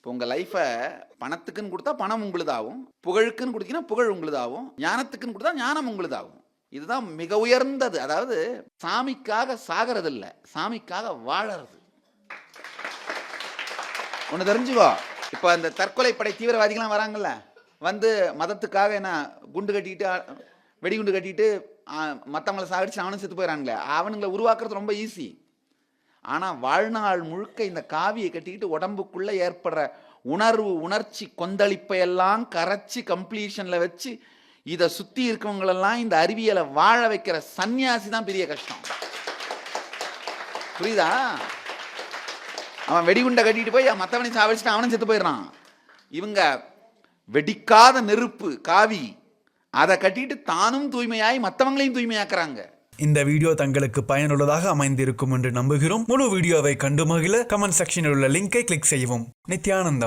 இப்போ உங்கள் லைஃப்பை பணத்துக்குன்னு கொடுத்தா பணம் உங்களுதாகும், புகழுக்குன்னு கொடுத்தீங்கன்னா புகழ் உங்களுதாகும், ஞானத்துக்குன்னு கொடுத்தா ஞானம் உங்களுதாகும். இதுதான் மிக உயர்ந்தது. அதாவது சாமிக்காக சாகிறது இல்லை, சாமிக்காக வாழறது. ஒன்று தெரிஞ்சுக்கோ. இப்போ அந்த தற்கொலைப்படை தீவிரவாதிகள்லாம் வராங்கல்ல, வந்து மதத்துக்காக என்ன குண்டு கட்டிக்கிட்டு வெடிகுண்டு கட்டிட்டு மற்றவங்களை சாகடிச்சு அவனும் செத்து போயிடறாங்களே, அவனுங்களை உருவாக்குறது ரொம்ப ஈஸி. ஆனால் வாழ்நாள் முழுக்க இந்த காவியை கட்டிக்கிட்டு உடம்புக்குள்ளே ஏற்படுற உணர்வு உணர்ச்சி கொந்தளிப்பையெல்லாம் கரைச்சி கம்ப்ளீஷனில் வச்சு இதை சுற்றி இருக்கவங்களெல்லாம் இந்த அறிவியலை வாழ வைக்கிற சன்னியாசி தான் பெரிய கஷ்டம். புரியுதா? அவன் வெடிகுண்டை கட்டிட்டு போய் மற்றவனை சாவடிச்சுட்டு அவனும் செத்து போயிடுறான். இவங்க வெடிக்காத நெருப்பு காவி, அதை கட்டிட்டு தானும் தூய்மையாய் மற்றவங்களையும் தூய்மையாக்குறாங்க. இந்த வீடியோ தங்களுக்கு பயனுள்ளதாக அமைந்திருக்கும் என்று நம்புகிறோம். முழு வீடியோவை கண்டு மகிழ கமெண்ட் செக்ஷனில் உள்ள லிங்கை கிளிக் செய்யவும். நித்யானந்தம்.